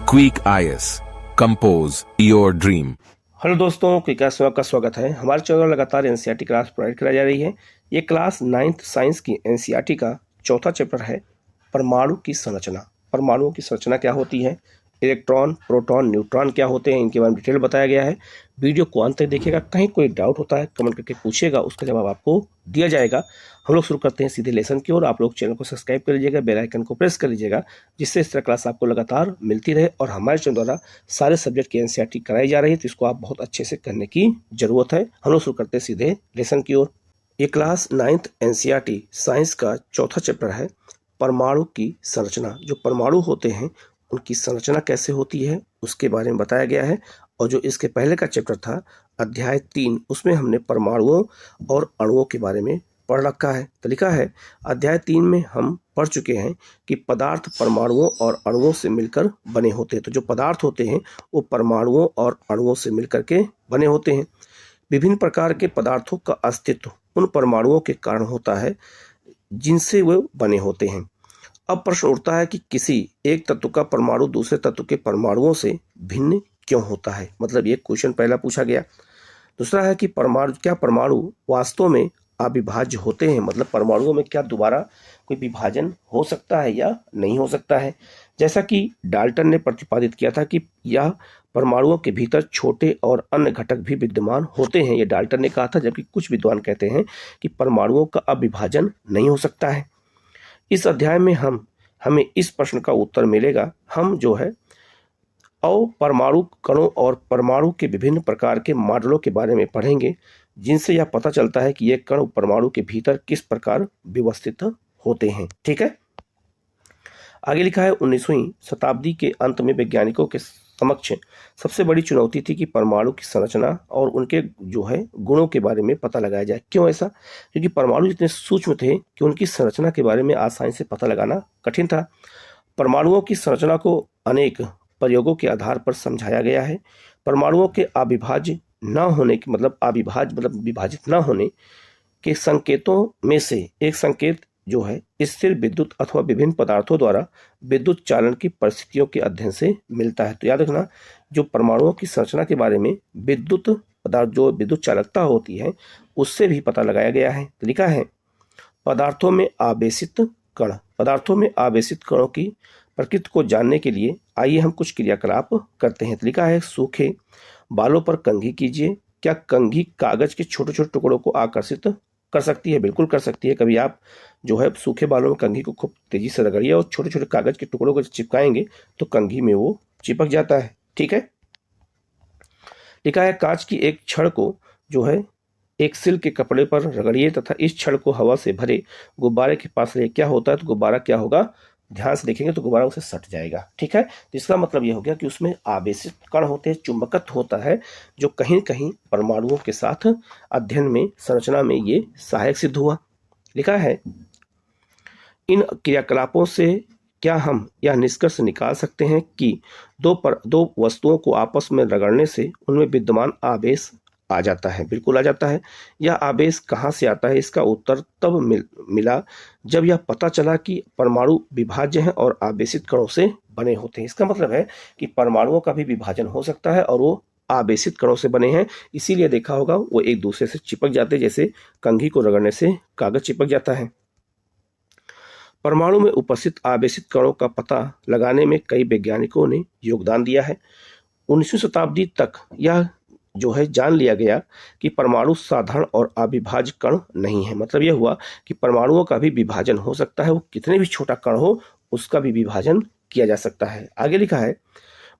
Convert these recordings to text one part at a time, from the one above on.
Quick IAS compose your dream. Hello दोस्तों, quick IAS में आपका स्वागत है। हमारे चैनल लगातार एनसीईआरटी क्लास प्रोवाइड कराई जा रही है। ये क्लास 9th साइंस की एनसीईआरटी का चौथा चैप्टर है, परमाणु की संरचना। परमाणुओं की संरचना क्या होती है, इलेक्ट्रॉन, प्रोटॉन, न्यूट्रॉन क्या होते हैं, इनके बारे में डिटेल बताया गया है। वीडियो को अंत तक देखिएगा। कहीं कोई डाउट होता है कमेंट करके पूछिएगा, उसका जवाब आपको दिया जाएगा। हम लोग शुरू करते हैं सीधे लेसन की ओर। आप लोग चैनल को सब्सक्राइब कर लीजिएगा, बेल आइकन को प्रेस कर लीजिएगा, जिससे इस तरह क्लास आपको लगातार मिलती रहे। और हमारे चैनल द्वारा सारे सब्जेक्ट की एनसीईआरटी कराई जा रही है, तो इसको आप बहुत अच्छे से करने की जरूरत है। हम लोग शुरू करते हैं सीधे लेसन की ओर। ये क्लास 9th एनसीईआरटी साइंस का चौथा चैप्टर है, परमाणु की संरचना। जो परमाणु होते हैं उनकी संरचना कैसे होती है उसके बारे में बताया गया है। और जो इसके पहले का चैप्टर था अध्याय 3, उसमें हमने परमाणुओं और अणुओं के बारे में पढ़ रखा है। तो लिखा है अध्याय 3 में हम पढ़ चुके हैं कि पदार्थ परमाणुओं और अणुओं से मिलकर बने होते हैं। तो जो पदार्थ होते हैं वो परमाणुओं और अणुओं से मिलकर के बने होते हैं। विभिन्न प्रकार के पदार्थों का अस्तित्व उन परमाणुओं के कारण होता है जिनसे वे बने होते हैं। अब प्रश्न उठता है कि किसी एक तत्व का परमाणु दूसरे तत्व के परमाणुओं से भिन्न क्यों होता है। मतलब ये क्वेश्चन पहला पूछा गया। दूसरा है कि परमाणु वास्तव में अविभाज्य होते हैं। मतलब परमाणुओं में क्या दोबारा कोई विभाजन हो सकता है या नहीं हो सकता है। जैसा कि डाल्टन ने प्रतिपादित किया था कि यह परमाणुओं के भीतर छोटे और अन्य घटक भी विद्यमान होते हैं। ये डाल्टन ने कहा था, जबकि कुछ विद्वान कहते हैं कि परमाणुओं का अविभाजन नहीं हो सकता है। इस अध्याय में हमें इस प्रश्न का उत्तर मिलेगा। हम जो है परमाणु कणों और परमाणु के विभिन्न प्रकार के मॉडलों के बारे में पढ़ेंगे, जिनसे यह पता चलता है कि ये कण परमाणु के भीतर किस प्रकार व्यवस्थित होते हैं। ठीक है, आगे लिखा है 19वीं शताब्दी के अंत में वैज्ञानिकों के समक्ष सबसे बड़ी चुनौती थी कि परमाणु की संरचना और उनके जो है गुणों के बारे में पता लगाया जाए। क्यों ऐसा? क्योंकि परमाणु इतने सूक्ष्म थे कि उनकी संरचना के बारे में आसानी से पता लगाना कठिन था। परमाणुओं की संरचना को अनेक प्रयोगों के आधार पर समझाया गया है। परमाणुओं के अविभाज्य न होने की मतलब विभाजित न होने के संकेतों में से एक संकेत जो है स्थिर विद्युत अथवा विभिन्न पदार्थों द्वारा विद्युत चालन की परिस्थितियों के अध्ययन से मिलता है। तो याद रखना, जो परमाणुओं की संरचना के बारे में विद्युत पदार्थ जो विद्युत चालकता होती है उससे भी पता लगाया गया है। तो लिखा है पदार्थों में आवेशित कणों की प्रकृति को जानने के लिए आइए हम कुछ क्रियाकलाप करते हैं। तो लिखा है सूखे बालों पर कंघी कीजिए। क्या कंघी कागज के छोटे छोटे टुकड़ों को आकर्षित कर सकती है? बिल्कुल कर सकती है। कभी आप जो है सूखे बालों में कंघी को खूब तेजी से रगड़िए और छोटे छोटे कागज के टुकड़ों को चिपकाएंगे तो कंघी में वो चिपक जाता है। ठीक है, लिखा है कांच की एक छड़ को जो है एक सिल्क के कपड़े पर रगड़िए तथा इस छड़ को हवा से भरे गुब्बारे के पास ले। क्या होता है? तो गुब्बारा क्या होगा, ध्यान से देखेंगे तो गुब्बारा उसे सट जाएगा। ठीक है, तो इसका मतलब यह हो गया कि उसमें आवेशित कण होते हैं, चुंबकत्व होता है, जो कहीं कहीं परमाणुओं के साथ अध्ययन में संरचना में ये सहायक सिद्ध हुआ। लिखा है इन क्रियाकलापों से क्या हम यह निष्कर्ष निकाल सकते हैं कि दो वस्तुओं को आपस में रगड़ने से उनमें विद्यमान आवेश आ जाता है? बिल्कुल आ जाता है। यह आवेश कहाँ से आता है? इसका उत्तर तब मिला जब यह पता चला कि परमाणु विभाज्य हैं और आवेशित कणों से बने होते हैं। इसका मतलब है कि परमाणुओं का भी विभाजन हो सकता है और वो आवेशित कणों से बने हैं। इसीलिए देखा होगा वो एक दूसरे से चिपक जाते, जैसे कंघी को रगड़ने से कागज चिपक जाता है। परमाणु में उपस्थित आवेशित कणों का पता लगाने में कई वैज्ञानिकों ने योगदान दिया है। 19वीं शताब्दी तक यह जो है जान लिया गया कि परमाणु साधारण और अविभाज्य कण नहीं है। मतलब यह हुआ कि परमाणुओं का भी विभाजन हो सकता है, वो कितने भी छोटा कण हो उसका भी विभाजन किया जा सकता है। आगे लिखा है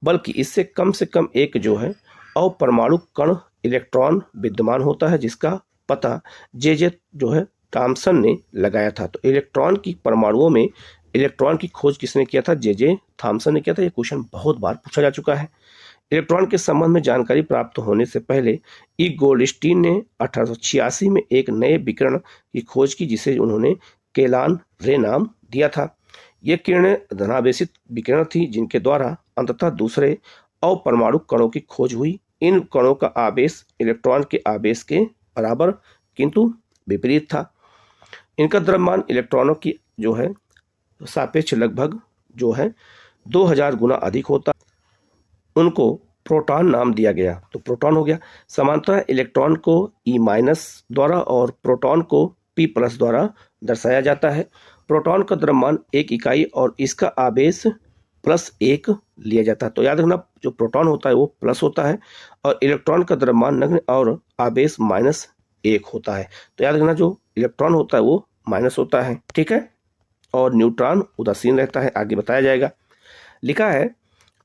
बल्कि इससे कम से कम एक जो है अपरमाणु कण इलेक्ट्रॉन विद्यमान होता है, जिसका पता जे जो है थॉमसन ने लगाया था। तो इलेक्ट्रॉन की परमाणुओं में इलेक्ट्रॉन की खोज किसने किया था? जे थॉमसन ने किया था। ये क्वेश्चन बहुत बार पूछा जा चुका है। इलेक्ट्रॉन के संबंध में जानकारी प्राप्त होने से पहले ई गोल्डस्टीन ने 1886 में एक नए विकिरण की खोज की, जिसे उन्होंने केलान रे नाम दिया था। ये किरणें धनावेशित विकिरण थी, जिनके द्वारा अंततः दूसरे अपरमाणु कणों की खोज हुई। इन कणों का आवेश इलेक्ट्रॉन के आवेश के बराबर किंतु विपरीत था। इनका द्रव्यमान इलेक्ट्रॉनों की जो है सापेक्ष लगभग जो है 2000 गुना अधिक होता। उनको प्रोटॉन नाम दिया गया, तो प्रोटॉन हो गया। समानतः इलेक्ट्रॉन को E- द्वारा और प्रोटॉन को P+ द्वारा दर्शाया जाता है। प्रोटॉन का द्रव्यमान 1 इकाई और इसका आवेश +1 लिया जाता है। तो याद रखना, जो प्रोटॉन होता है वो प्लस होता है और इलेक्ट्रॉन का द्रव्यमान नगण्य और आवेश -1 होता है। तो याद रखना, जो इलेक्ट्रॉन होता है वो माइनस होता है, ठीक है, और न्यूट्रॉन उदासीन रहता है। आगे बताया जाएगा। लिखा है,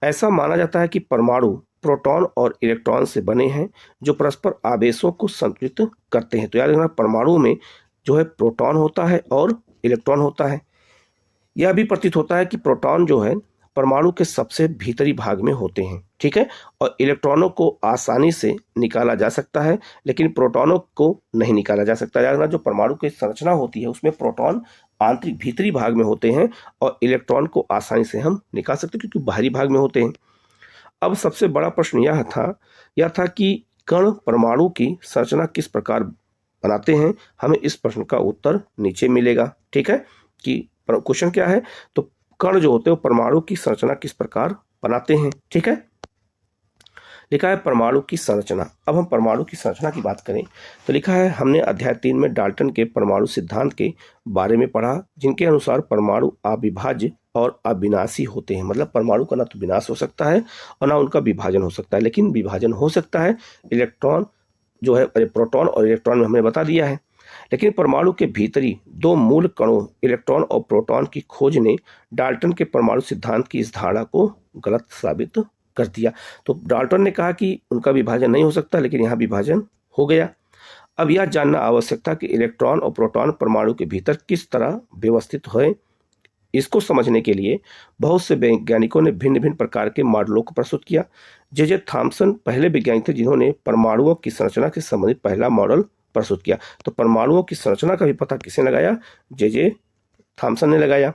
ऐसा माना जाता है कि परमाणु प्रोटॉन और इलेक्ट्रॉन से बने हैं जो परस्पर आवेशों को संतुलित करते हैं। तो याद रखना, परमाणु में जो है प्रोटॉन होता है और इलेक्ट्रॉन होता है। यह भी प्रतीत होता है कि प्रोटॉन जो है परमाणु के सबसे भीतरी भाग में होते हैं, ठीक है, और इलेक्ट्रॉनों को आसानी से निकाला जा सकता है, लेकिन प्रोटॉनों को नहीं निकाला जा सकता। याद रखना, जो परमाणु की संरचना होती है उसमें प्रोटॉन आंतरिक भीतरी भाग में होते हैं और इलेक्ट्रॉन को आसानी से हम निकाल सकते हैं क्योंकि बाहरी भाग में होते हैं। अब सबसे बड़ा प्रश्न यह था कि कण परमाणु की संरचना किस प्रकार बनाते हैं। हमें इस प्रश्न का उत्तर नीचे मिलेगा, ठीक है, कि क्वेश्चन क्या है, तो कण जो होते हैं वो परमाणु की संरचना किस प्रकार बनाते हैं, ठीक है। लिखा है परमाणु की संरचना। अब हम परमाणु की संरचना की बात करें तो लिखा है, हमने अध्याय 3 में डाल्टन के परमाणु सिद्धांत के बारे में पढ़ा, जिनके अनुसार परमाणु अविभाज्य और अविनाशी होते हैं। मतलब परमाणु का ना तो विनाश हो सकता है और ना उनका विभाजन हो सकता है, लेकिन विभाजन हो सकता है। इलेक्ट्रॉन जो है, प्रोटॉन और इलेक्ट्रॉन में हमने बता दिया है। लेकिन परमाणु के भीतरी दो मूल कणों इलेक्ट्रॉन और प्रोटॉन की खोज ने डाल्टन के परमाणु सिद्धांत की इस धारणा को गलत साबित कर दिया। तो डाल्टन ने कहा कि उनका विभाजन नहीं हो सकता, लेकिन यहाँ विभाजन हो गया। अब यह जानना आवश्यक था कि इलेक्ट्रॉन और प्रोटॉन परमाणु के भीतर किस तरह व्यवस्थित है। इसको समझने के लिए बहुत से वैज्ञानिकों ने भिन्न भिन्न प्रकार के मॉडलों को प्रस्तुत किया। जे थॉम्सन पहले वैज्ञानिक थे जिन्होंने परमाणुओं की संरचना से संबंधित पहला मॉडल प्रस्तुत किया। तो परमाणुओं की संरचना का भी पता किसने लगाया? जे थॉम्सन ने लगाया।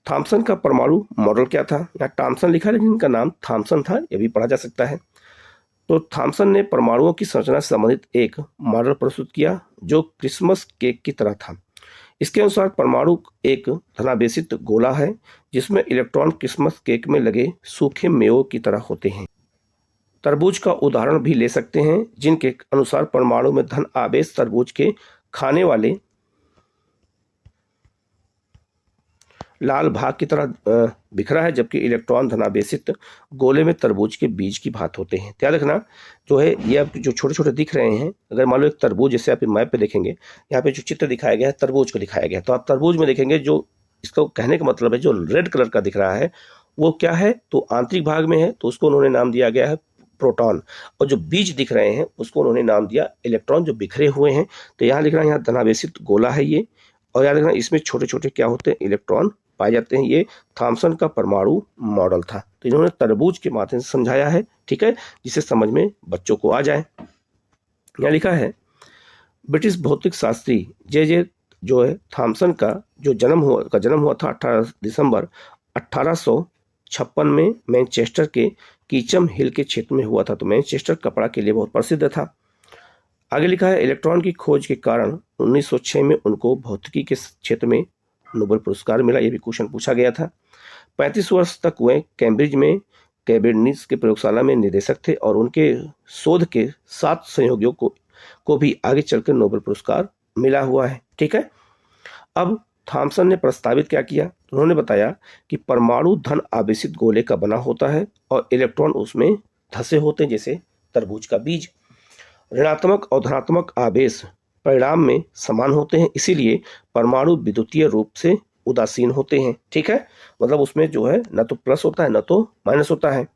थॉम्सन का परमाणु मॉडल क्या था? यहाँ थॉम्सन लिखा है लेकिन इनका नाम थॉम्सन था, यह भी पढ़ा जा सकता है। तो थॉम्सन ने परमाणुओं की संरचना से संबंधित एक मॉडल प्रस्तुत किया जो क्रिसमस केक की तरह था। इसके अनुसार परमाणु एक धनावेशित गोला है जिसमें इलेक्ट्रॉन क्रिसमस केक में लगे सूखे मेवों की तरह होते हैं। तरबूज का उदाहरण भी ले सकते हैं, जिनके अनुसार परमाणु में धन आवेश तरबूज के खाने वाले लाल भाग की तरह बिखरा है, जबकि इलेक्ट्रॉन धनावेशित गोले में तरबूज के बीज की भांति होते हैं। याद रखना, जो है ये जो छोटे छोटे दिख रहे हैं, अगर मान लो एक तरबूज, जैसे आप मैप पे देखेंगे, यहाँ पे जो चित्र दिखाया गया है तरबूज को दिखाया गया है, तो आप तरबूज में देखेंगे जो इसका कहने का मतलब है जो रेड कलर का दिख रहा है वो क्या है, तो आंतरिक भाग में है, तो उसको उन्होंने नाम दिया गया है प्रोटॉन, और जो बीज दिख रहे हैं उसको उन्होंने नाम दिया इलेक्ट्रॉन, जो बिखरे हुए हैं। तो यहाँ लिख रहा है, यहाँ धनावेशित गोला है ये, और याद रखना इसमें छोटे छोटे क्या होते हैं, इलेक्ट्रॉन पाए जाते हैं। ये थॉम्सन का परमाणु मॉडल था। तो इन्होंने तरबूज के माध्यम से समझाया है, ठीक है, जिसे समझ में बच्चों को आ जाए। यहाँ लिखा है, ब्रिटिश भौतिक शास्त्री जे जो है थॉम्सन का जन्म हुआ था 18 दिसंबर 1856 में मैनचेस्टर के कीचम हिल के क्षेत्र में हुआ था। तो मैनचेस्टर कपड़ा के लिए बहुत प्रसिद्ध था। आगे लिखा है, इलेक्ट्रॉन की खोज के कारण 1906 में उनको भौतिकी के क्षेत्र में नोबेल पुरस्कार मिला। ये भी क्वेश्चन पूछा गया था। 35 वर्ष तक वह कैम्ब्रिज में कैबिनिस के प्रयोगशाला में निदेशक थे और उनके शोध के 7 सहयोगियों को भी आगे चलकर नोबेल पुरस्कार मिला हुआ है, ठीक है। अब थॉम्सन ने प्रस्तावित क्या किया? उन्होंने बताया कि परमाणु धन आवेशित गोले का बना होता है और इलेक्ट्रॉन उसमें धसे होते हैं, जैसे तरबूज का बीज। ऋणात्मक और धनात्मक आवेश परिणाम में समान होते हैं, इसीलिए परमाणु विद्युतीय रूप से उदासीन होते हैं, ठीक है। मतलब उसमें जो है न तो प्लस होता है न तो माइनस होता है।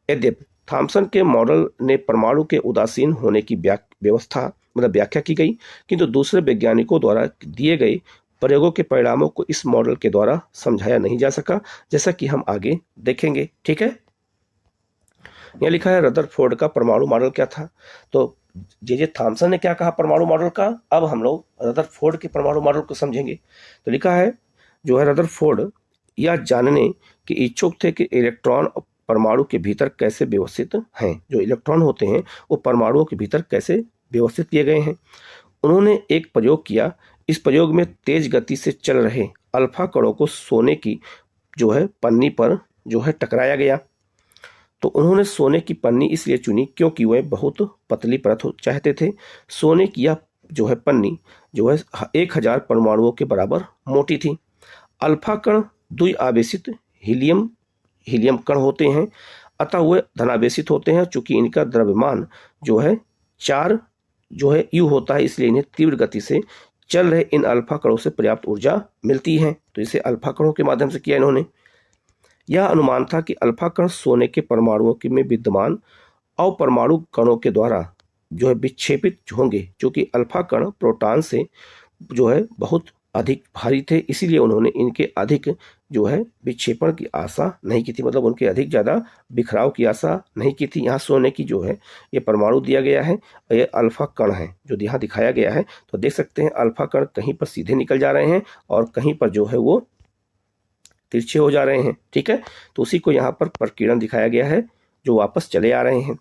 यद्यपि थॉम्सन के मॉडल ने परमाणु के उदासीन होने की व्याख्या की गई, किंतु दूसरे वैज्ञानिकों द्वारा दिए गए प्रयोगों के परिणामों को इस मॉडल के द्वारा समझाया नहीं जा सका, जैसा कि हम आगे देखेंगे, ठीक है। यह लिखा है, रदरफोर्ड का परमाणु मॉडल क्या था? तो जे थॉम्सन ने क्या कहा परमाणु मॉडल का, अब हम लोग रदरफोर्ड के परमाणु मॉडल को समझेंगे। तो लिखा है, जो है रदरफोर्ड यह जानने के इच्छुक थे कि इलेक्ट्रॉन परमाणु के भीतर कैसे व्यवस्थित हैं। जो इलेक्ट्रॉन होते हैं वो परमाणुओं के भीतर कैसे व्यवस्थित किए गए हैं। उन्होंने एक प्रयोग किया। इस प्रयोग में तेज गति से चल रहे अल्फा कणों को सोने की जो है पन्नी पर जो है टकराया गया। तो उन्होंने सोने की पन्नी इसलिए चुनी क्योंकि वह बहुत पतली परत चाहते थे। सोने की यह जो है पन्नी जो है 1000 परमाणुओं के बराबर मोटी थी। अल्फा कण द्विआवेशित हीलियम हीलियम कण होते हैं, अतः वे धनावेशित होते हैं। चूंकि इनका द्रव्यमान जो है 4 जो है यू होता है, इसलिए इन्हें तीव्र गति से चल रहे इन अल्फा कणों से पर्याप्त ऊर्जा मिलती है। तो इसे अल्फा कणों के माध्यम से किया इन्होंने। यह अनुमान था कि अल्फा कण सोने के परमाणुओं में विद्यमान अपरमाणु कणों के द्वारा जो है विक्षेपित होंगे। क्योंकि अल्फा कण प्रोटॉन से जो है बहुत अधिक भारी थे, इसीलिए उन्होंने इनके अधिक जो है विक्षेपण की आशा नहीं की थी, मतलब उनके अधिक ज़्यादा बिखराव की आशा नहीं की थी। यहाँ सोने की जो है ये परमाणु दिया गया है, ये अल्फा कण है जो यहाँ दिखाया गया है। तो देख सकते हैं अल्फा कण कहीं पर सीधे निकल जा रहे हैं और कहीं पर जो है वो तिरछे हो जा रहे हैं। ठीक है, तो उसी को यहाँ पर प्रकीर्णन दिखाया गया है जो वापस चले आ रहे हैं।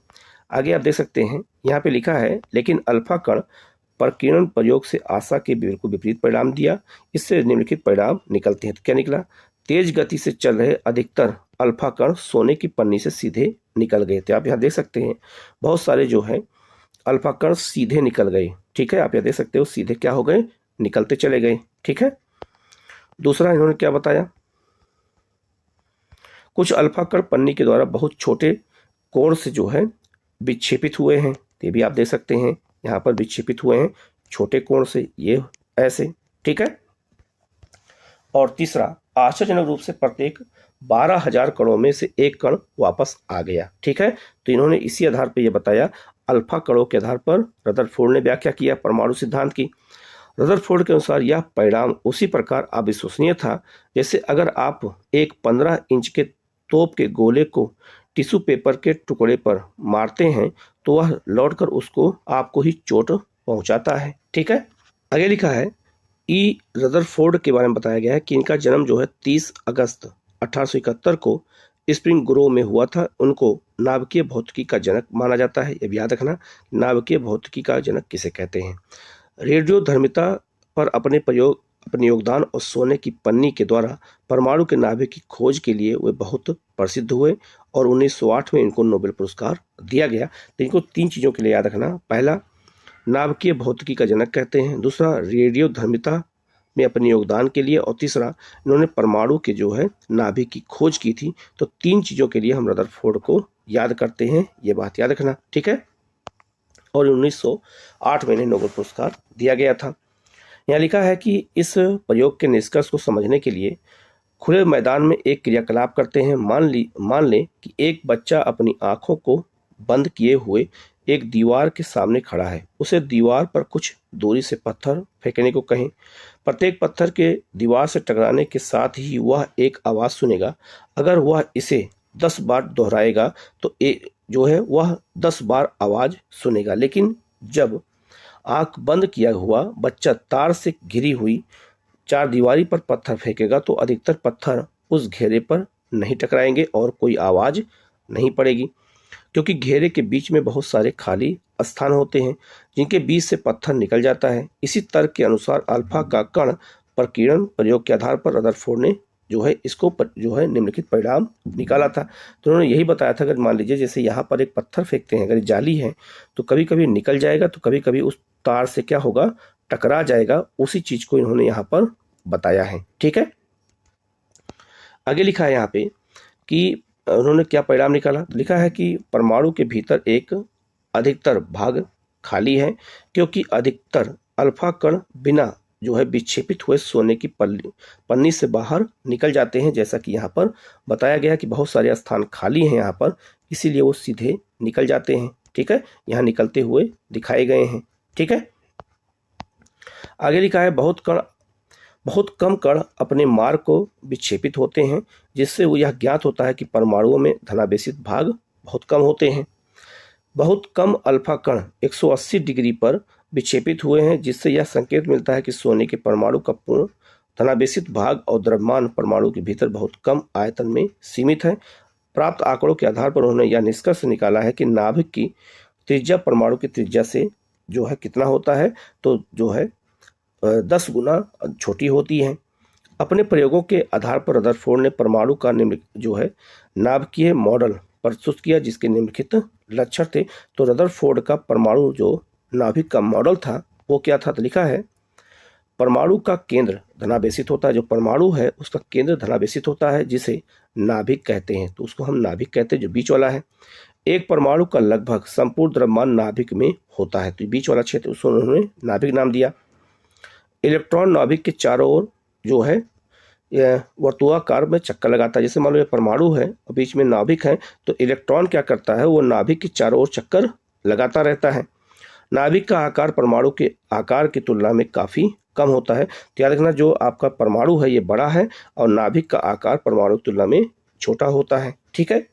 आगे आप देख सकते हैं यहाँ पे लिखा है, लेकिन अल्फा कण प्रकीर्णन प्रयोग से आशा के बिल्कुल विपरीत परिणाम दिया। इससे निम्नलिखित परिणाम निकलते हैं। तो क्या निकला? तेज गति से चल रहे अधिकतर अल्फा कण सोने की पन्नी से सीधे निकल गए थे। आप यहाँ देख सकते हैं बहुत सारे जो है अल्फा कण सीधे निकल गए। ठीक है, आप यहाँ देख सकते हो सीधे क्या हो गए, निकलते चले गए। ठीक है, दूसरा इन्होंने क्या बताया, कुछ अल्फा कण पन्नी के द्वारा बहुत छोटे कोण से जो है विक्षेपित हुए हैं। ये भी आप देख सकते हैं यहाँ पर विक्षेपित हुए हैं छोटे कोण से, ये ऐसे। ठीक है, और तीसरा, आश्चर्यजनक रूप से प्रत्येक 12,000 कणों में से एक कण वापस आ गया। ठीक है, तो इन्होंने इसी आधार पर यह बताया, अल्फा कणों के आधार पर रदरफोर्ड ने व्याख्या किया परमाणु सिद्धांत की। रदरफोर्ड के अनुसार यह परिणाम उसी प्रकार अविश्वसनीय था जैसे अगर आप एक 15 इंच के तोप के गोले को टिश्यू पेपर के टुकड़े पर मारते हैं तो वह लौटकर उसको आपको ही चोट पहुंचाता है। ठीक है, आगे लिखा है, ई रदरफोर्ड के बारे में बताया गया है कि इनका जन्म जो है 30 अगस्त 1871 को स्प्रिंग ग्रोव में हुआ था। उनको नाभिकीय भौतिकी का जनक माना जाता है। यह भी याद रखना, नाभिकीय भौतिकी का जनक किसे कहते हैं। रेडियोधर्मिता पर अपने योगदान और सोने की पन्नी के द्वारा परमाणु के नाभिक की खोज के लिए वे बहुत प्रसिद्ध हुए और 1908 में इनको नोबेल पुरस्कार दिया गया। तो इनको 3 चीज़ों के लिए याद रखना, पहला नाभिकीय भौतिकी का जनक कहते हैं, दूसरा रेडियोधर्मिता में अपने योगदान के लिए, और तीसरा इन्होंने परमाणु के जो है नाभिक की खोज की थी। तो 3 चीज़ों के लिए हम रदरफोर्ड को याद करते हैं, ये बात याद रखना। ठीक है, और 1908 में इन्हें नोबेल पुरस्कार दिया गया था। यहाँ लिखा है कि इस प्रयोग के निष्कर्ष को समझने के लिए खुले मैदान में एक क्रियाकलाप करते हैं। मान लें कि एक बच्चा अपनी आंखों को बंद किए हुए एक दीवार के सामने खड़ा है। उसे दीवार पर कुछ दूरी से पत्थर फेंकने को कहें। प्रत्येक पत्थर के दीवार से टकराने के साथ ही वह एक आवाज़ सुनेगा। अगर वह इसे 10 बार दोहराएगा तो जो है वह 10 बार आवाज़ सुनेगा। लेकिन जब आंख बंद किया हुआ बच्चा तार से घिरी हुई चारदीवारी पर पत्थर फेंकेगा तो अधिकतर पत्थर उस घेरे पर नहीं टकराएंगे और कोई आवाज़ नहीं पड़ेगी, क्योंकि घेरे के बीच में बहुत सारे खाली स्थान होते हैं जिनके बीच से पत्थर निकल जाता है। इसी तर्क के अनुसार अल्फा का कण प्रकीर्णन प्रयोग के आधार पर रदरफोर्ड ने जो है इसको जो है निम्नलिखित परिणाम निकाला था। तो उन्होंने यही बताया था, अगर मान लीजिए जैसे यहाँ पर एक पत्थर फेंकते हैं, अगर जाली है तो कभी कभी निकल जाएगा तो कभी कभी उस तार से क्या होगा, टकरा जाएगा। उसी चीज को इन्होंने यहाँ पर बताया है। ठीक है, आगे लिखा है यहाँ पे कि उन्होंने क्या परिणाम निकाला। लिखा है कि परमाणु के भीतर एक अधिकतर भाग खाली है क्योंकि अधिकतर अल्फा कण बिना जो है विक्षेपित हुए सोने की पन्नी से बाहर निकल जाते हैं। जैसा कि यहाँ पर बताया गया कि बहुत सारे स्थान खाली हैं यहाँ पर, इसीलिए वो सीधे निकल जाते हैं। ठीक है, यहाँ निकलते हुए दिखाए गए हैं। ठीक है, आगे लिखा है, बहुत कम कण अपने मार्ग को विक्षेपित होते हैं, जिससे वो यह ज्ञात होता है कि परमाणुओं में धनावेशित भाग बहुत कम होते हैं। बहुत कम अल्फा कण 180 डिग्री पर विक्षेपित हुए हैं, जिससे यह संकेत मिलता है कि सोने के परमाणु का पूर्ण धनावेशित भाग और द्रव्यमान परमाणु के भीतर बहुत कम आयतन में सीमित है। प्राप्त आंकड़ों के आधार पर उन्होंने यह निष्कर्ष निकाला है कि नाभिक की त्रिज्या परमाणु की त्रिज्या से जो है कितना होता है, तो जो है 10 गुना छोटी होती है। अपने प्रयोगों के आधार पर रदरफोर्ड ने परमाणु का निम्न जो है नाभिकीय मॉडल प्रस्तुत किया जिसके निम्नलिखित लक्षण थे। तो रदरफोर्ड का परमाणु जो नाभिक का मॉडल था वो क्या था, तो लिखा है परमाणु का केंद्र धनावेशित होता है। जो परमाणु है उसका केंद्र धनावेशित होता है जिसे नाभिक कहते हैं, तो उसको हम नाभिक कहते हैं जो बीच वाला है। एक परमाणु का लगभग संपूर्ण द्रव्यमान नाभिक में होता है, तो बीच वाला क्षेत्र उसको उन्होंने नाभिक नाम दिया। इलेक्ट्रॉन नाभिक के चारों ओर जो है वर्तुलाकार में चक्कर लगाता है। जैसे मान लो ये परमाणु है और बीच में नाभिक है, तो इलेक्ट्रॉन क्या करता है, वो नाभिक के चारों ओर चक्कर लगाता रहता है। नाभिक का आकार परमाणु के आकार की तुलना में काफी कम होता है। तो याद रखना जो आपका परमाणु है ये बड़ा है और नाभिक का आकार परमाणु की तुलना में छोटा होता है। ठीक है,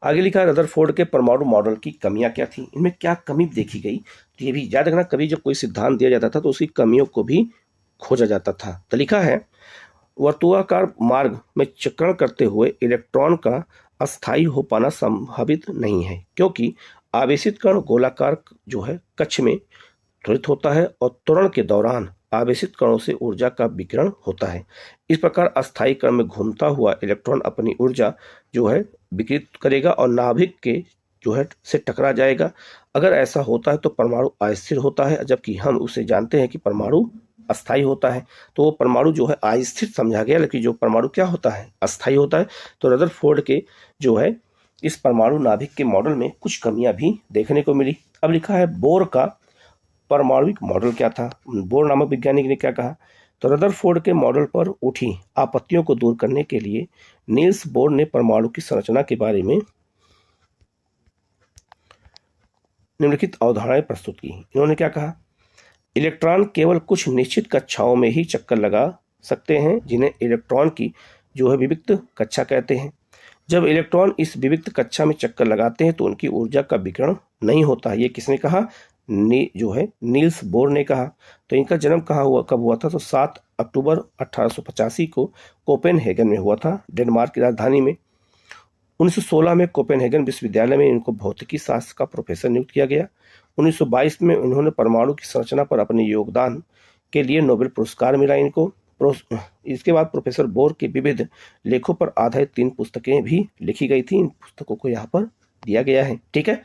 आगे लिखा है रदरफोर्ड के परमाणु मॉडल की कमियां क्या थी, इनमें क्या कमी देखी गई। तो ये भी याद रखना, कभी जब कोई सिद्धांत दिया जाता था तो उसकी कमियों को भी खोजा जाता था। तो लिखा है वर्तुलाकार मार्ग में चक्रण करते हुए इलेक्ट्रॉन का अस्थायी हो पाना संभावित नहीं है, क्योंकि आवेशित कण गोलाकार जो है कक्ष में त्वरित होता है और त्वरण के दौरान आवेशित कणों से ऊर्जा का विकिरण होता है। इस प्रकार अस्थायी कण में घूमता हुआ इलेक्ट्रॉन अपनी ऊर्जा जो है विकिरित करेगा और नाभिक के जो है से टकरा जाएगा। अगर ऐसा होता है तो परमाणु अस्थिर होता है, जबकि हम उसे जानते हैं कि परमाणु अस्थायी होता है। तो वो परमाणु जो है अस्थिर समझा गया, लेकिन जो परमाणु क्या होता है, अस्थायी होता है। तो रदरफोर्ड के जो है इस परमाणु नाभिक के मॉडल में कुछ कमियां भी देखने को मिली। अब लिखा है बोर का परमाणुविक मॉडल क्या था। बोर नामक वैज्ञानिक ने क्या कहा, तो रदरफोर्ड के मॉडल पर उठी आपत्तियों को दूर करने के लिए नील्स बोर ने परमाणु की संरचना के बारे में निम्नलिखित अवधारणाएं प्रस्तुत की। इन्होंने क्या कहा, इलेक्ट्रॉन केवल कुछ निश्चित कक्षाओं में ही चक्कर लगा सकते हैं जिन्हें इलेक्ट्रॉन की जो है विविक्त कक्षा कहते हैं। जब इलेक्ट्रॉन इस विविक्त कक्षा में चक्कर लगाते हैं तो उनकी ऊर्जा का विकिरण नहीं होता। ये किसने कहा, जो है नील्स बोर ने कहा। तो इनका जन्म कब हुआ था, तो 7 अक्टूबर 1885 को कोपेनहेगन में हुआ था, डेनमार्क की राजधानी में। 1916 में कोपेनहेगन विश्वविद्यालय में इनको भौतिकी शास्त्र का प्रोफेसर नियुक्त किया गया। 1922 में उन्होंने परमाणु की संरचना पर अपने योगदान के लिए नोबेल पुरस्कार मिला इनको। इसके बाद प्रोफेसर बोर के विविध लेखों पर आधारित 3 पुस्तकें भी लिखी गई थी। इन पुस्तकों को यहाँ पर दिया गया है। ठीक है,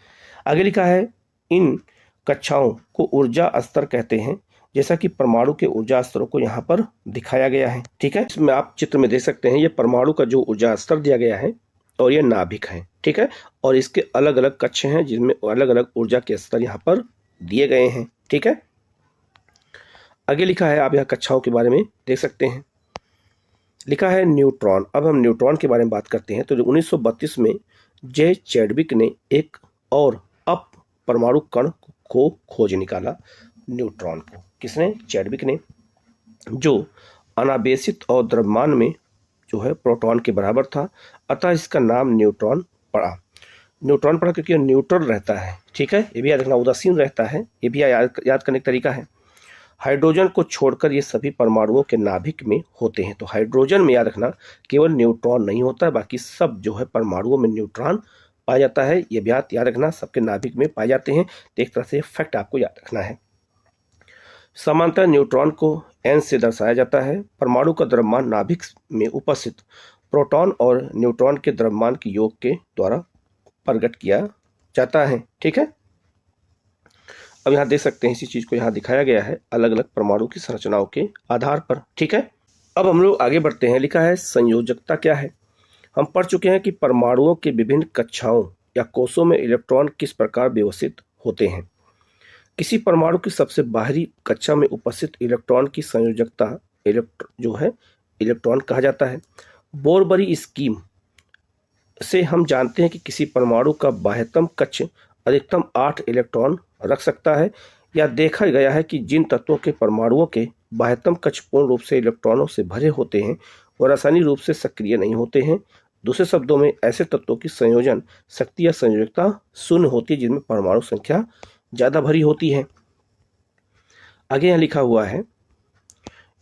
आगे लिखा है इन कक्षाओं को ऊर्जा स्तर कहते हैं, जैसा कि परमाणु के ऊर्जा स्तरों को यहाँ पर दिखाया गया है। ठीक है, इसमें आप चित्र में देख सकते हैं, ये परमाणु का जो ऊर्जा स्तर दिया गया है और ये नाभिक है। ठीक है, और इसके अलग अलग कक्ष हैं जिनमें अलग अलग ऊर्जा के स्तर यहाँ पर दिए गए हैं। ठीक है, आगे लिखा है, आप यहाँ कक्षाओं के बारे में देख सकते हैं। लिखा है न्यूट्रॉन। अब हम न्यूट्रॉन के बारे में बात करते हैं। तो 1932 में जे चैडविक ने एक और अप परमाणु कण को खोज निकाला, न्यूट्रॉन को। किसने, चैडविक ने, जो अनावेशित और द्रव्यमान में जो है प्रोटॉन के बराबर था, अतः इसका नाम न्यूट्रॉन पड़ा। न्यूट्रॉन पड़ा क्योंकि न्यूट्रल रहता है। ठीक है, ये भी याद रखना, उदासीन रहता है, ये भी याद करने का तरीका है। हाइड्रोजन को छोड़कर ये सभी परमाणुओं के नाभिक में होते हैं। तो हाइड्रोजन में याद रखना केवल न्यूट्रॉन नहीं होता है, बाकी सब जो है परमाणुओं में न्यूट्रॉन पाया जाता है। ये बात याद रखना, सबके नाभिक में पाए जाते हैं। तो एक तरह से फैक्ट आपको याद रखना है। समांतर न्यूट्रॉन को n से दर्शाया जाता है। परमाणु का द्रव्यमान नाभिक में उपस्थित प्रोटॉन और न्यूट्रॉन के द्रव्यमान के योग के द्वारा प्रकट किया जाता है। ठीक है, अब यहाँ देख सकते हैं इसी चीज को यहाँ दिखाया गया है अलग अलग परमाणु की संरचनाओं के आधार पर। ठीक है, अब हम लोग आगे बढ़ते हैं। लिखा है संयोजकता क्या है। हम पढ़ चुके हैं कि परमाणुओं के विभिन्न कक्षाओं या कोषों में इलेक्ट्रॉन किस प्रकार व्यवस्थित होते हैं। किसी परमाणु की सबसे बाहरी कक्षा में उपस्थित इलेक्ट्रॉन की संयोजकता जो है इलेक्ट्रॉन कहा जाता है। बोरबरी स्कीम से हम जानते हैं कि किसी परमाणु का बाह्यतम कक्ष अधिकतम 8 इलेक्ट्रॉन रख सकता है। या देखा गया है कि जिन तत्वों के परमाणुओं के बाह्यतम कक्ष पूर्ण रूप से इलेक्ट्रॉनों से भरे होते हैं वह रासायनिक रूप से सक्रिय नहीं होते हैं। दूसरे शब्दों में ऐसे तत्वों की संयोजन शक्ति या संयोजकता शून्य होती है जिनमें परमाणु संख्या ज्यादा भरी होती है। आगे यहाँ लिखा हुआ है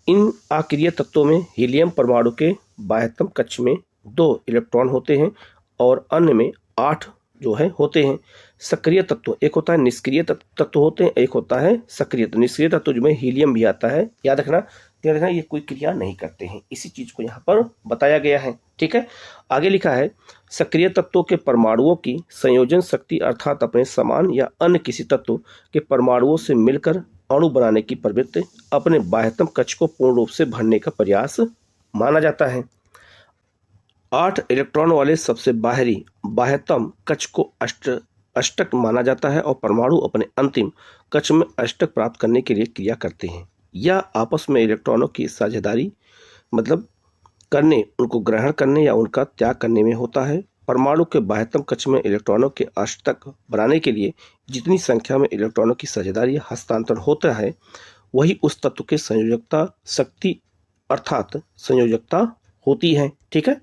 इन आक्रिय तत्वों में हीलियम परमाणु के बाह्यतम कक्ष में 2 इलेक्ट्रॉन होते हैं और अन्य में 8 जो है होते हैं। सक्रिय तत्व एक होता है, निष्क्रिय तत्व होते हैं, एक होता है सक्रिय। तो निष्क्रिय तत्व जो में हीलियम भी आता है। याद रखना ये कोई क्रिया नहीं करते हैं, इसी चीज को यहाँ पर बताया गया है। ठीक है। आगे लिखा है सक्रिय तत्वों के परमाणुओं की संयोजन शक्ति अर्थात अपने समान या अन्य किसी तत्व के परमाणुओं से मिलकर अणु बनाने की प्रवृत्ति अपने बाह्यतम कक्ष को पूर्ण रूप से भरने का प्रयास माना जाता है। 8 इलेक्ट्रॉन वाले सबसे बाहरी बाह्यतम कक्ष को अष्टक माना जाता है और परमाणु अपने अंतिम कक्ष में अष्टक प्राप्त करने के लिए क्रिया करते हैं। यह आपस में इलेक्ट्रॉनों की साझेदारी मतलब करने, उनको ग्रहण करने या उनका त्याग करने में होता है। परमाणु के बाह्यतम कक्ष में इलेक्ट्रॉनों के अष्टक बनाने के लिए जितनी संख्या में इलेक्ट्रॉनों की साझेदारी या हस्तांतरण होता है वही उस तत्व के संयोजकता शक्ति अर्थात संयोजकता होती है। ठीक है,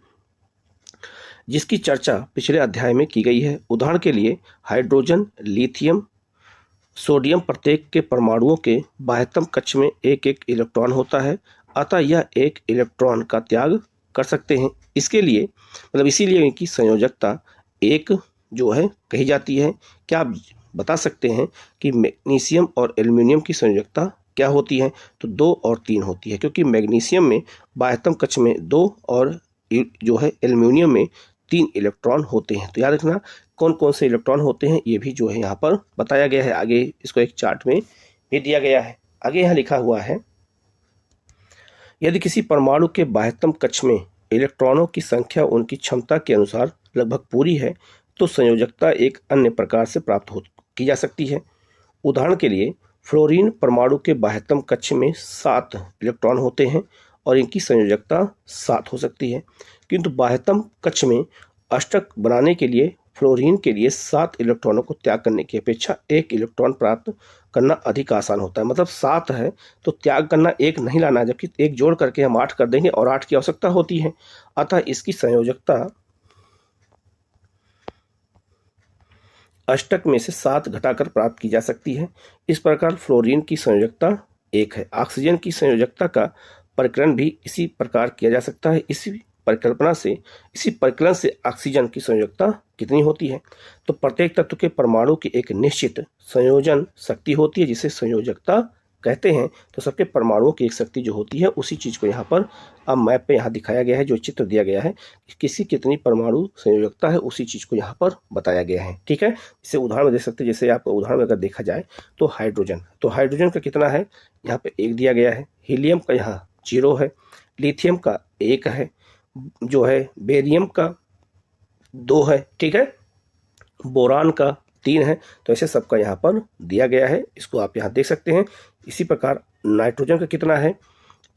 जिसकी चर्चा पिछले अध्याय में की गई है। उदाहरण के लिए हाइड्रोजन, लिथियम, सोडियम प्रत्येक के परमाणुओं के बाह्यतम कक्ष में एक एक इलेक्ट्रॉन होता है, अतः यह एक इलेक्ट्रॉन का त्याग कर सकते हैं। इसके लिए मतलब इसीलिए इनकी संयोजकता एक जो है कही जाती है। क्या आप बता सकते हैं कि मैग्नीशियम और एल्युमिनियम की संयोजकता क्या होती है? तो 2 और 3 होती है, क्योंकि मैग्नीशियम में बाह्यतम कक्ष में 2 और जो है एल्युमिनियम में 3 इलेक्ट्रॉन होते हैं। तो याद रखना कौन कौन से इलेक्ट्रॉन होते हैं ये भी जो है यहाँ पर बताया गया है। आगे इसको एक चार्ट में भी दिया गया है। आगे यहाँ लिखा हुआ है यदि किसी परमाणु के बाह्यतम कक्ष में इलेक्ट्रॉनों की संख्या उनकी क्षमता के अनुसार लगभग पूरी है तो संयोजकता एक अन्य प्रकार से प्राप्त की जा सकती है। उदाहरण के लिए फ्लोरीन परमाणु के बाह्यतम कक्ष में 7 इलेक्ट्रॉन होते हैं और इनकी संयोजकता 7 हो सकती है, किंतु बाह्यतम कक्ष में अष्टक बनाने के लिए फ्लोरीन के लिए 7 इलेक्ट्रॉनों को त्याग करने की अपेक्षा 1 इलेक्ट्रॉन प्राप्त करना अधिक आसान होता है। मतलब 7 है तो त्याग करना 1 नहीं लाना है, जबकि 1 जोड़ करके हम 8 कर देंगे और 8 की आवश्यकता होती है। अतः इसकी संयोजकता अष्टक में से 7 घटाकर प्राप्त की जा सकती है। इस प्रकार फ्लोरीन की संयोजकता 1 है। ऑक्सीजन की संयोजकता का परिकलन भी इसी प्रकार किया जा सकता है। इसी परिकलन से ऑक्सीजन की संयोजकता कितनी होती है? तो प्रत्येक तत्व के परमाणु की एक निश्चित संयोजन शक्ति होती है जिसे संयोजकता कहते हैं। तो सबके परमाणुओं की एक शक्ति जो होती है उसी चीज को यहाँ पर अब मैप पे यहाँ दिखाया गया है, जो चित्र दिया गया है किसी कितनी परमाणु संयोजकता है उसी चीज को यहाँ पर बताया गया है। ठीक है, इसे उदाहरण में दे सकते हैं। जैसे आप उदाहरण में अगर देखा जाए तो हाइड्रोजन का कितना है यहाँ पे 1 दिया गया है, हीलियम का यहाँ 0 है, लिथियम का 1 है, जो है बेरियम का 2 है, ठीक है, बोरान का 3 है। तो ऐसे सबका यहाँ पर दिया गया है, इसको आप यहाँ देख सकते हैं। इसी प्रकार नाइट्रोजन का कितना है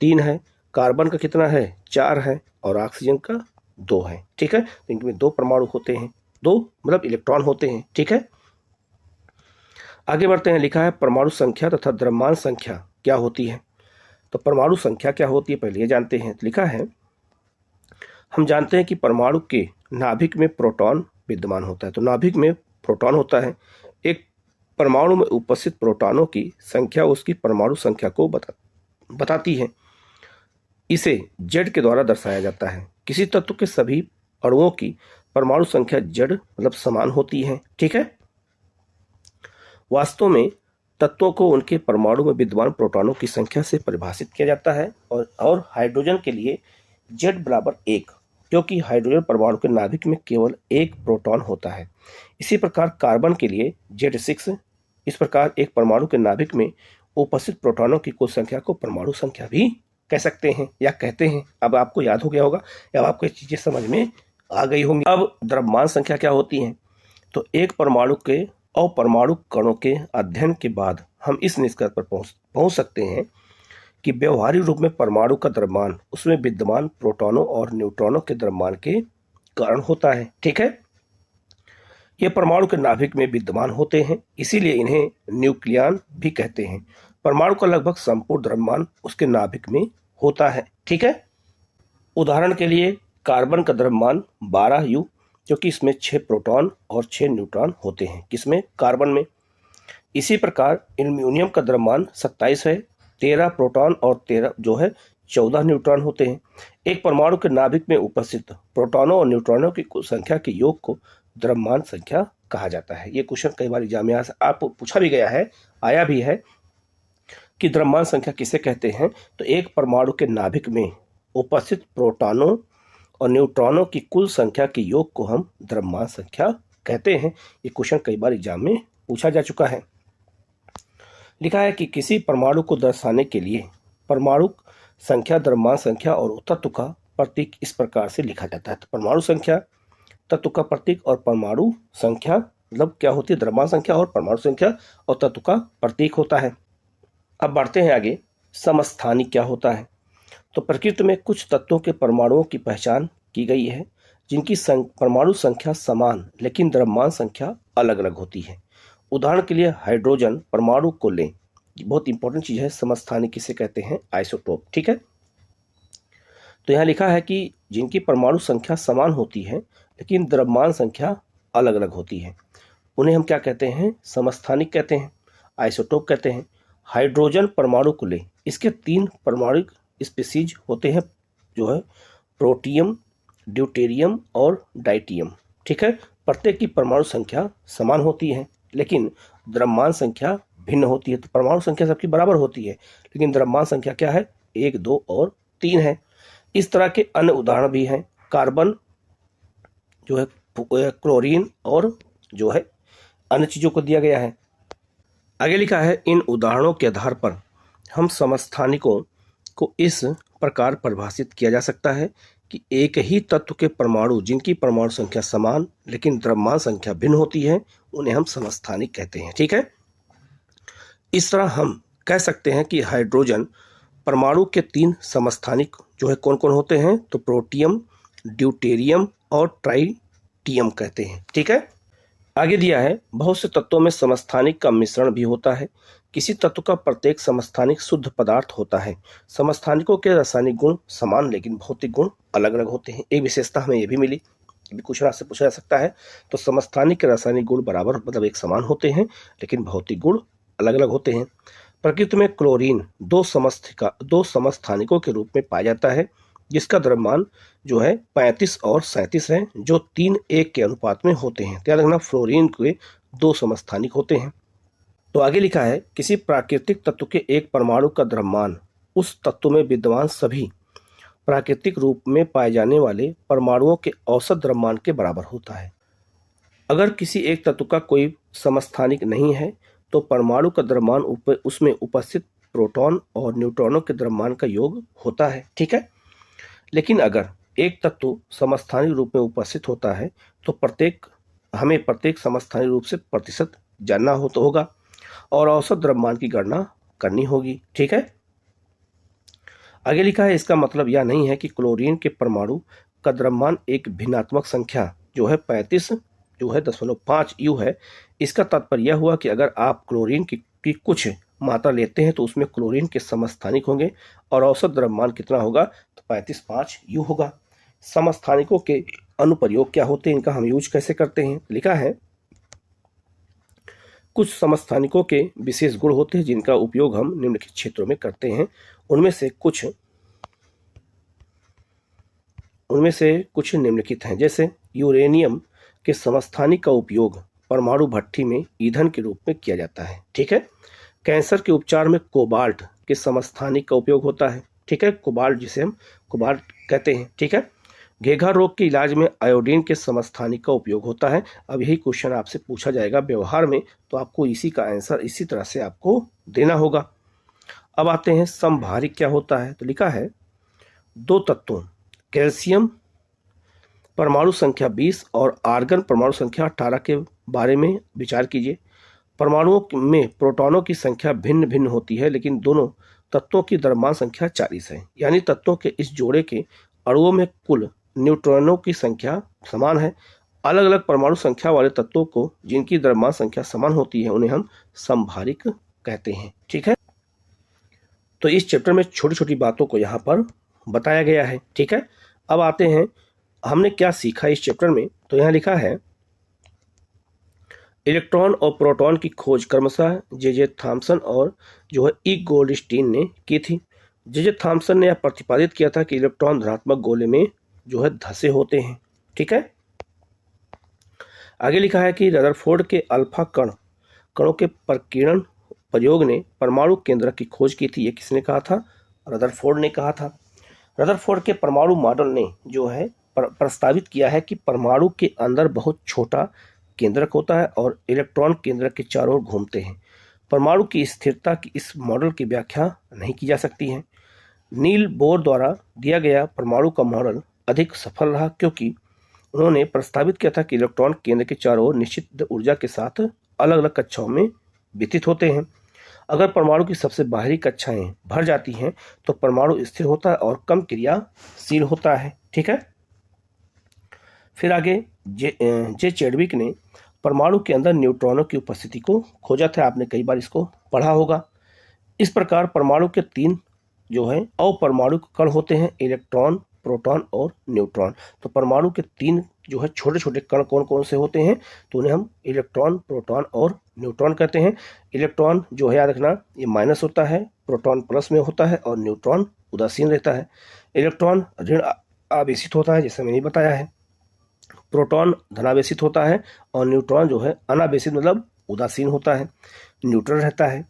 3 है, कार्बन का कितना है 4 है और ऑक्सीजन का 2 है। ठीक है, तो इनमें 2 परमाणु होते हैं, 2 मतलब इलेक्ट्रॉन होते हैं। ठीक है, आगे बढ़ते हैं। लिखा है परमाणु संख्या तथा द्रव्यमान संख्या क्या होती है? तो परमाणु संख्या क्या होती है पहले ये जानते हैं। लिखा है हम जानते हैं कि परमाणु के नाभिक में प्रोटॉन विद्यमान होता है। तो नाभिक में प्रोटॉन होता है। एक परमाणु में उपस्थित प्रोटॉनों की संख्या उसकी परमाणु संख्या को बताती है। इसे Z के द्वारा दर्शाया जाता है। किसी तत्व के सभी अणुओं की परमाणु संख्या Z मतलब समान होती है। ठीक है, वास्तव में तत्वों को उनके परमाणु में विद्यमान प्रोटॉनों की संख्या से परिभाषित किया जाता है। और हाइड्रोजन के लिए Z बराबर 1, क्योंकि हाइड्रोजन परमाणु के नाभिक में केवल 1 प्रोटॉन होता है। इसी प्रकार कार्बन के लिए Z6। इस प्रकार एक परमाणु के नाभिक में उपस्थित प्रोटॉनों की कुल संख्या को परमाणु संख्या भी कह सकते हैं या कहते हैं। अब आपको याद हो गया होगा या आपको ये चीजें समझ में आ गई होंगी। अब द्रव्यमान संख्या क्या होती है? तो एक परमाणु के अपरमाणु कणों के अध्ययन के बाद हम इस निष्कर्ष पर पहुंच सकते हैं कि व्यवहारिक रूप में परमाणु का द्रव्यमान उसमें विद्यमान प्रोटॉनों और न्यूट्रॉनों के द्रव्यमान के कारण होता है। ठीक है, ये परमाणु के नाभिक में विद्यमान होते हैं, इसीलिए इन्हें न्यूक्लियन भी कहते हैं। परमाणु का लगभग संपूर्ण द्रव्यमान उसके नाभिक में होता है। ठीक है, उदाहरण के लिए कार्बन का द्रव्यमान 12U, क्योंकि इसमें 6 प्रोटॉन और 6 न्यूट्रॉन होते हैं। किसमें? कार्बन में। इसी प्रकार एल्युमिनियम का द्रव्यमान 27 है, 13 प्रोटॉन और 13 जो है 14 न्यूट्रॉन होते हैं। एक परमाणु के नाभिक में उपस्थित प्रोटॉनों और न्यूट्रॉनों की कुल संख्या के योग को द्रव्यमान संख्या कहा जाता है। ये क्वेश्चन कई बार एग्जाम में आप पूछा भी गया है, आया भी है कि द्रव्यमान संख्या किसे कहते हैं। तो एक परमाणु के नाभिक में उपस्थित प्रोटॉनों और न्यूट्रॉनों की कुल संख्या के योग को हम द्रव्यमान संख्या कहते हैं। ये क्वेश्चन कई बार एग्जाम में पूछा जा चुका है। लिखा है कि किसी परमाणु को दर्शाने के लिए परमाणु संख्या, द्रव्यमान संख्या और तत्व का प्रतीक इस प्रकार से लिखा जाता है। तो परमाणु संख्या, तत्व का प्रतीक और परमाणु संख्या मतलब क्या होती है, द्रव्यमान संख्या और परमाणु संख्या और तत्व का प्रतीक होता है। अब बढ़ते हैं आगे, समस्थानिक क्या होता है। तो प्रकृति में कुछ तत्वों के परमाणुओं की पहचान की गई है जिनकी परमाणु संख्या समान लेकिन द्रव्यमान संख्या अलग अलग होती है। उदाहरण के लिए हाइड्रोजन परमाणु को लें, बहुत इंपॉर्टेंट चीज है। समस्थानिक किसे कहते हैं, आइसोटोप। ठीक है, तो यहाँ लिखा है कि जिनकी परमाणु संख्या समान होती है लेकिन द्रव्यमान संख्या अलग अलग होती है, उन्हें हम क्या कहते हैं, समस्थानिक कहते हैं, आइसोटोप कहते हैं। हाइड्रोजन परमाणु को लें, इसके 3 परमाणुक स्पीसीज होते हैं जो है प्रोटियम, ड्यूटेरियम और डाइटियम। ठीक है, प्रत्येक की परमाणु संख्या समान होती है लेकिन द्रव्यमान संख्या भिन्न होती है। तो परमाणु संख्या सबकी बराबर होती है लेकिन द्रव्यमान संख्या क्या है, 1, 2 और 3 है। इस तरह के अन्य उदाहरण भी हैं, कार्बन जो है, क्लोरीन और जो है अन्य चीजों को दिया गया है। आगे लिखा है, इन उदाहरणों के आधार पर हम समस्थानिकों को इस प्रकार परिभाषित किया जा सकता है कि एक ही तत्व के परमाणु जिनकी परमाणु संख्या समान लेकिन द्रव्यमान संख्या भिन्न होती है, उन्हें हम समस्थानिक कहते हैं। ठीक है, इस तरह हम कह सकते हैं कि हाइड्रोजन परमाणु के 3 समस्थानिक जो है कौन कौन होते हैं, तो प्रोटियम, ड्यूटेरियम और ट्राइटियम कहते हैं। ठीक है, आगे दिया है, बहुत से तत्वों में समस्थानिक का मिश्रण भी होता है। किसी तत्व का प्रत्येक समस्थानिक शुद्ध पदार्थ होता है। समस्थानिकों के रासायनिक गुण समान लेकिन भौतिक गुण अलग अलग होते हैं। एक विशेषता हमें यह भी मिली, भी कुछ से पूछा जा सकता है। तो समस्थानिक के रासायनिक गुण बराबर मतलब एक समान होते हैं लेकिन भौतिक गुण अलग अलग होते हैं। प्रकृति में क्लोरीन 2 समस्थानिकों के रूप में पाया जाता है जिसका द्रव्यमान जो है 35 और 37 है, जो 3:1 के अनुपात में होते हैं। याद रखना, फ्लोरीन के 2 समस्थानिक होते हैं। तो आगे लिखा है, किसी प्राकृतिक तत्व के एक परमाणु का द्रव्यमान उस तत्व में विद्यमान सभी प्राकृतिक रूप में पाए जाने वाले परमाणुओं के औसत द्रव्यमान के बराबर होता है। अगर किसी एक तत्व का कोई समस्थानिक नहीं है तो परमाणु का द्रव्यमान उसमें उपस्थित प्रोटॉन और न्यूट्रॉनों के द्रव्यमान का योग होता है। ठीक है, लेकिन अगर एक तत्व समस्थानिक रूप में उपस्थित होता है तो हमें प्रत्येक समस्थानिक रूप से प्रतिशत जानना होगा और औसत द्रव्यमान की गणना करनी होगी। ठीक है, आगे लिखा है, इसका मतलब यह नहीं है कि क्लोरीन के परमाणु का द्रव्यमान एक भिन्नात्मक संख्या जो है 35 जो है 0.5 U है। इसका तात्पर्य यह हुआ कि अगर आप क्लोरीन की कुछ मात्रा लेते हैं तो उसमें क्लोरीन के समस्थानिक होंगे और औसत द्रव्यमान कितना होगा, तो 35.5 U होगा। समस्थानिकों के अनुप्रयोग क्या होते हैं, इनका हम यूज कैसे करते हैं। लिखा है, कुछ समस्थानिकों के विशेष गुण होते हैं जिनका उपयोग हम निम्नलिखित क्षेत्रों में करते हैं। उनमें से कुछ निम्नलिखित हैं, जैसे यूरेनियम के समस्थानिक का उपयोग परमाणु भट्ठी में ईंधन के रूप में किया जाता है। ठीक है, कैंसर के उपचार में कोबाल्ट के समस्थानिक का उपयोग होता है। ठीक है, कोबाल्ट जिसे हम कोबाल्ट कहते हैं। ठीक है, घेघा रोग के इलाज में आयोडीन के समस्थानिक का उपयोग होता है। अब यही क्वेश्चन आपसे पूछा जाएगा व्यवहार में, तो आपको इसी का आंसर इसी तरह से आपको देना होगा। अब आते हैं समभारिक क्या होता है। तो लिखा है, 2 तत्वों कैल्शियम परमाणु संख्या 20 और आर्गन परमाणु संख्या 18 के बारे में विचार कीजिए। परमाणुओं में प्रोटॉनों की संख्या भिन्न भिन्न होती है लेकिन दोनों तत्वों की द्रव्यमान संख्या 40 है। यानी तत्वों के इस जोड़े के अणुओं में कुल न्यूट्रॉनों की संख्या समान है। अलग अलग परमाणु संख्या वाले तत्वों को जिनकी द्रव्यमान संख्या समान होती है उन्हें हम समभारिक कहते हैं। ठीक है, तो इस चैप्टर में छोटी छोटी बातों को यहाँ पर बताया गया है। ठीक है, अब आते हैं हमने क्या सीखा इस चैप्टर में। तो यहाँ लिखा है, इलेक्ट्रॉन और प्रोटॉन की खोज क्रमशः जे थॉम्सन और जो है ई गोल्डस्टीन ने की थी। जे थॉम्सन ने यह प्रतिपादित किया था कि इलेक्ट्रॉन धनात्मक गोले में जो है धसे होते हैं। ठीक है, आगे लिखा है कि रदरफोर्ड के अल्फा कणों के प्रकीर्णन प्रयोग ने परमाणु केंद्रक की खोज की थी। ये किसने कहा था, रदरफोर्ड ने कहा था। रदरफोर्ड के परमाणु मॉडल ने जो है प्रस्तावित किया है कि परमाणु के अंदर बहुत छोटा केंद्रक होता है और इलेक्ट्रॉन केंद्रक के चारों ओर घूमते हैं। परमाणु की स्थिरता की इस मॉडल की व्याख्या नहीं की जा सकती है। नील बोर द्वारा दिया गया परमाणु का मॉडल अधिक सफल रहा, क्योंकि उन्होंने प्रस्तावित किया था कि इलेक्ट्रॉन केंद्र के चारों ओर निश्चित ऊर्जा के साथ अलग अलग कक्षाओं में वितरित होते हैं। अगर परमाणु की सबसे बाहरी कक्षाएं भर जाती हैं तो परमाणु स्थिर होता है और कम क्रियाशील होता है। ठीक है। फिर आगे जे चैडविक ने परमाणु के अंदर न्यूट्रॉनों की उपस्थिति को खोजा था। आपने कई बार इसको पढ़ा होगा। इस प्रकार परमाणु के 3 जो है अपरमाणु कण होते हैं, इलेक्ट्रॉन, प्रोटॉन और न्यूट्रॉन। तो परमाणु के 3 जो है छोटे छोटे कण कौन कौन से होते हैं, तो उन्हें हम इलेक्ट्रॉन, प्रोटॉन और न्यूट्रॉन कहते हैं। इलेक्ट्रॉन जो है याद रखना ये माइनस होता है, प्रोटॉन प्लस में होता है और न्यूट्रॉन उदासीन रहता है। इलेक्ट्रॉन ऋण आवेशित होता है, जैसे मैंने बताया है। प्रोटॉन धनावेशित होता है और न्यूट्रॉन जो है अनावेशित मतलब उदासीन होता है, न्यूट्रल रहता है।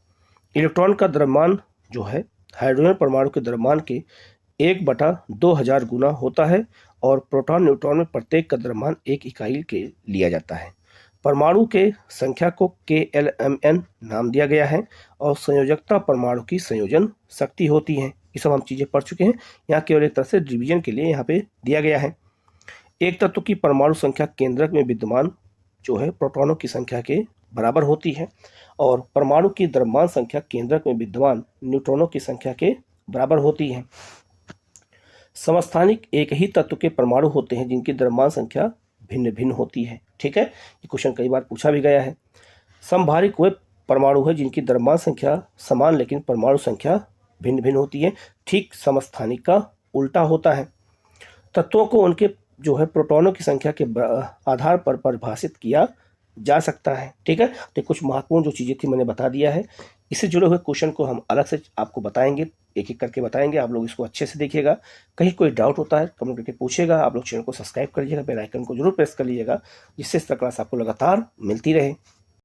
इलेक्ट्रॉन का द्रव्यमान जो है हाइड्रोजन परमाणु के द्रव्यमान के 1/2000 गुना होता है और प्रोटॉन न्यूट्रॉन में प्रत्येक का द्रव्यमान 1 इकाई के लिया जाता है। परमाणु के संख्या को KLMN नाम दिया गया है और संयोजकता परमाणु की संयोजन शक्ति होती है। ये सब हम चीज़ें पढ़ चुके हैं। यहाँ केवल एक तरह से रिवीजन के लिए यहाँ पे दिया गया है। एक तत्व की परमाणु संख्या केंद्रक में विद्यमान जो है प्रोटॉनों की संख्या के बराबर होती है और परमाणु की द्रव्यमान संख्या केंद्रक में विद्यमान न्यूट्रॉनों की संख्या के बराबर होती है। समस्थानिक एक ही तत्व के परमाणु होते हैं जिनकी द्रव्यमान संख्या भिन्न भिन्न होती है। ठीक है, ये क्वेश्चन कई बार पूछा भी गया है। समभारिक वे परमाणु है जिनकी द्रव्यमान संख्या समान लेकिन परमाणु संख्या भिन्न भिन्न होती है। ठीक समस्थानिक का उल्टा होता है। तत्वों को उनके जो है प्रोटॉनों की संख्या के आधार पर परिभाषित किया जा सकता है। ठीक है, तो कुछ महत्वपूर्ण जो चीज़ें थी मैंने बता दिया है। इससे जुड़े हुए क्वेश्चन को हम अलग से आपको बताएंगे, एक एक करके बताएंगे। आप लोग इसको अच्छे से देखिएगा। कहीं कोई डाउट होता है कमेंट करके पूछेगा। आप लोग चैनल को सब्सक्राइब करिएगा, बेल आइकन को जरूर प्रेस कर लीजिएगा, जिससे इस तरह क्लास आपको लगातार मिलती रहे।